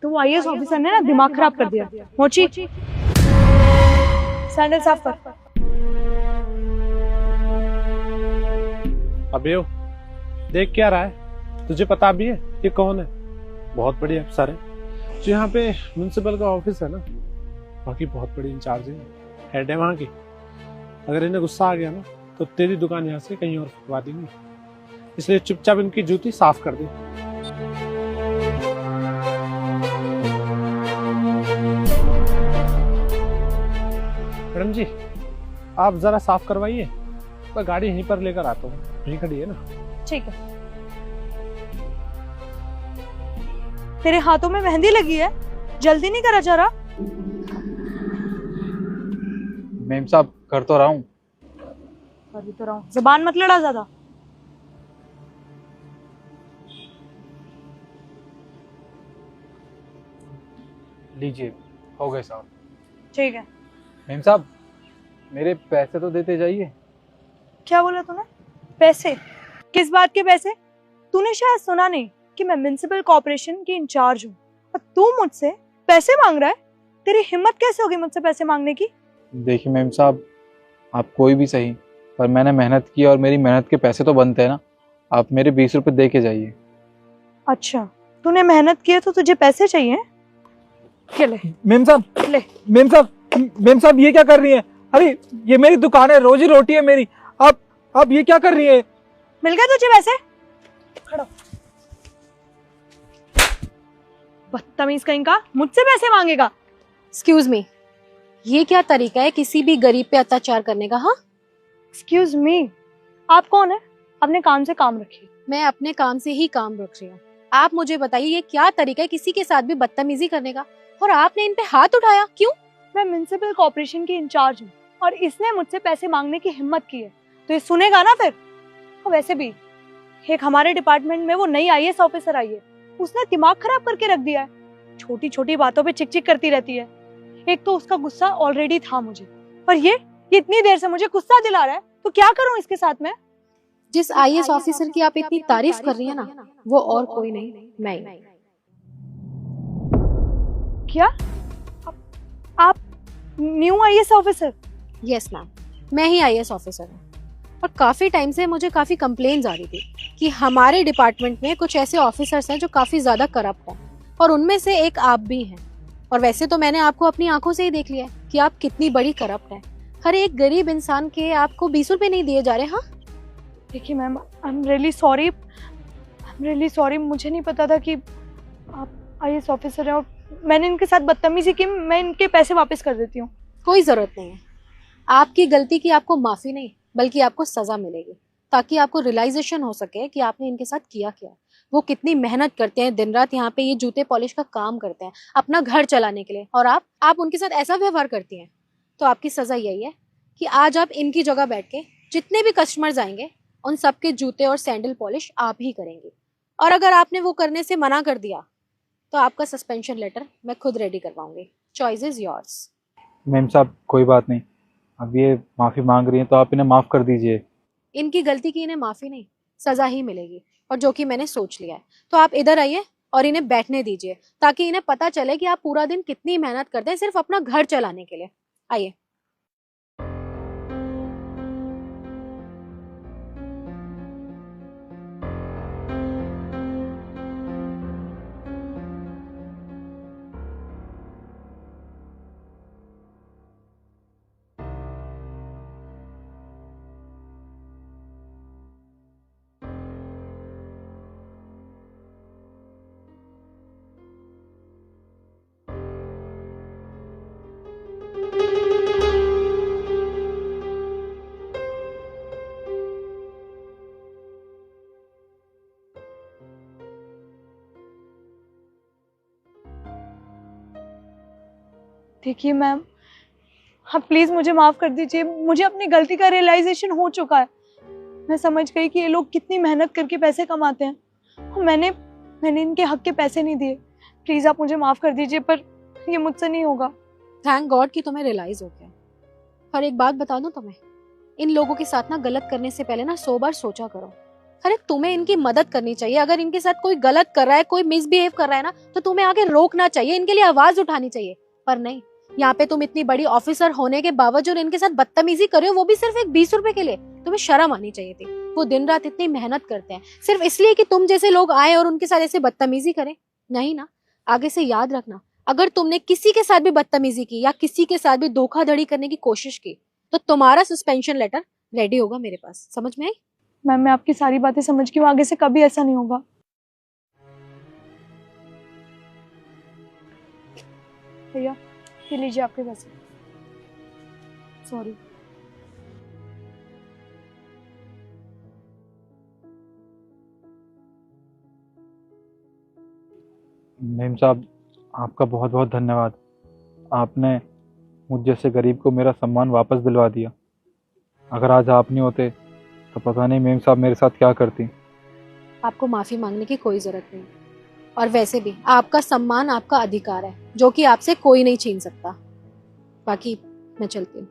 तो वो IAS officer ने ना दिमाग खराब कर दिया। मोची, सैंडल साफ कर। अबे देख क्या रहा है? तुझे पता भी है ये कौन है? बहुत बड़ी अफसर है जो यहाँ पे म्युनिसिपल का ऑफिस है ना, बाकी बहुत बड़ी इंचार्ज है, हेड है वहाँ की। अगर इन्हें गुस्सा आ गया ना तो तेरी दुकान यहाँ से कहीं और फुकवा देंगी, इसलिए चुपचाप इनकी जूती साफ कर दे। मैडम जी, आप जरा साफ करवाइए, मैं गाड़ी यहीं पर लेकर आता हूँ, यहीं खड़ी है ना। ठीक है। तेरे हाथों में मेहंदी लगी है, जल्दी नहीं करा जा रहा? मेम साहब कर तो रहा हूँ। कर भी तो रहा हूँ, जुबान मत लड़ा ज्यादा। लीजिए, हो गए साहब। ठीक है। मेम साहब मेरे पैसे तो देते जाइए। क्या बोला तूने? पैसे? किस बात के पैसे? तूने शायद सुना नहीं कि मैं म्युनिसिपल कॉर्पोरेशन की इंचार्ज हूँ और तू मुझसे पैसे मांग रहा है? तेरी हिम्मत कैसे होगी मुझसे पैसे मांगने की? देखिए मेम साहब, आप कोई भी सही, पर मैंने मेहनत की और मेरी मेहनत के पैसे तो बनते हैं ना। आप मेरे 20 रुपए दे के जाइए। अच्छा, तूने मेहनत की है तो तुझे पैसे चाहिए? क्या ले? मेम साहब, ले। मेम साहब ये क्या कर रही हैं? अरे ये मेरी दुकान है, रोजी रोटी है मेरी। आप ये क्या कर रही है? मिल गए तुझे पैसे? खड़ो। बदतमीज कहीं का, मुझसे पैसे मांगेगा? एक्सक्यूज मी, ये क्या तरीका है किसी भी गरीब पे अत्याचार करने का? हाँ, एक्सक्यूज मी, आप कौन है? अपने काम से काम रखिए। मैं अपने काम से ही काम रख रही हूँ। आप मुझे बताइए ये क्या तरीका है किसी के साथ भी बदतमीजी करने का? और आपने इन पे हाथ उठाया क्यों? मैं म्युनिसिपल कॉर्पोरेशन की इंचार्ज हूँ और इसने मुझसे पैसे मांगने की हिम्मत की है, तो ये सुनेगा ना फिर। और वैसे भी एक हमारे डिपार्टमेंट में वो नई आईएएस ऑफिसर आई है, उसने दिमाग खराब करके रख दिया है। छोटी छोटी बातों पे चिक चिक करती रहती है। एक तो उसका गुस्सा ऑलरेडी था मुझे, और ये इतनी देर से मुझे गुस्सा दिला रहा है, तो क्या करूं इसके साथ में? जिस आईएएस ऑफिसर की आप इतनी तारीफ कर रही है ना, वो और कोई नहीं, मैं ही। क्या? आप new IAS officer? Yes ma'am, मैं ही आईएएस ऑफिसर हूँ। और काफी टाइम से मुझे काफी कंप्लेन्स आ रही थी कि हमारे डिपार्टमेंट में कुछ ऐसे ऑफिसर्स हैं जो काफी ज्यादा करप्ट हैं, और उनमें से एक आप भी हैं। और वैसे तो मैंने आपको अपनी आंखों से ही देख लिया है कि आप कितनी बड़ी करप्ट हैं। हर एक गरीब इंसान के आपको 20 रुपए नहीं दिए जा रहे। हाँ देखिए ma'am, I am really sorry, मुझे नहीं पता था कि आप आईएएस ऑफिसर हैं और मैंने इनके साथ बदतमीजी की। मैं इनके पैसे वापस कर देती हूँ। कोई जरूरत नहीं है, आपकी गलती की आपको माफी नहीं बल्कि आपको सजा मिलेगी, ताकि आपको रियलाइजेशन हो सके कि आपने इनके साथ किया क्या। वो कितनी मेहनत करते हैं, दिन रात यहाँ पे ये जूते पॉलिश का काम करते हैं अपना घर चलाने के लिए, और आप उनके साथ ऐसा व्यवहार करती हैं। तो आपकी सजा यही है कि आज आप इनकी जगह बैठ के जितने भी कस्टमर्स आएंगे उन सबके जूते और सैंडल पॉलिश आप ही करेंगे। और अगर आपने वो करने से मना कर दिया तो आपका सस्पेंशन लेटर मैं खुद रेडी करवाऊंगी। Choice is yours. मेम साहब कोई बात नहीं, अब ये माफी मांग रही हैं तो आप इन्हें माफ कर दीजिए। इनकी गलती की इन्हें माफी नहीं, सजा ही मिलेगी, और जो कि मैंने सोच लिया है। तो आप इधर आइए और इन्हें बैठने दीजिए, ताकि इन्हें पता चले कि आप पूरा दिन कितनी मेहनत करते हैं सिर्फ अपना घर चलाने के लिए। आइए। देखिए मैम, हाँ प्लीज मुझे माफ कर दीजिए। मुझे अपनी गलती का रियलाइजेशन हो चुका है। मैं समझ गई कि ये लोग कितनी मेहनत करके पैसे कमाते हैं और मैंने इनके हक के पैसे नहीं दिए। प्लीज आप मुझे माफ कर दीजिए, पर ये मुझसे नहीं होगा। थैंक गॉड कि तुम्हें रियलाइज हो गया। पर एक बात बता दूं तुम्हें, इन लोगों के साथ ना गलत करने से पहले ना 100 बार सोचा करो। अरे तुम्हें इनकी मदद करनी चाहिए। अगर इनके साथ कोई गलत कर रहा है, कोई मिसबिहेव कर रहा है ना, तो तुम्हें आगे रोकना चाहिए, इनके लिए आवाज उठानी चाहिए। पर नहीं, यहाँ पे तुम इतनी बड़ी ऑफिसर होने के बावजूद इनके साथ बदतमीजी कर रहे हो, वो भी सिर्फ एक 20 रुपए के लिए। तुम्हें शर्म आनी चाहिए थी। वो दिन रात इतनी मेहनत करते हैं सिर्फ इसलिए कि तुम जैसे लोग आए और उनके साथ ऐसे बदतमीजी करें? नहीं ना। आगे से याद रखना, अगर तुमने किसी के साथ भी बदतमीजी की या किसी के साथ भी धोखाधड़ी करने की कोशिश की तो तुम्हारा सस्पेंशन लेटर रेडी होगा मेरे पास। समझ में आई? मैम मैं आपकी सारी बातें समझ गई हूँ, आगे से कभी ऐसा नहीं होगा। भैया ये लीजिए आपके पैसे। सॉरी। मेम साहब, आपका बहुत बहुत धन्यवाद। आपने मुझ जैसे गरीब को मेरा सम्मान वापस दिलवा दिया। अगर आज आप नहीं होते तो पता नहीं मेम साहब मेरे साथ क्या करती। आपको माफी मांगने की कोई जरूरत नहीं। और वैसे भी आपका सम्मान आपका अधिकार है, जो कि आपसे कोई नहीं छीन सकता। बाकी मैं चलती हूँ।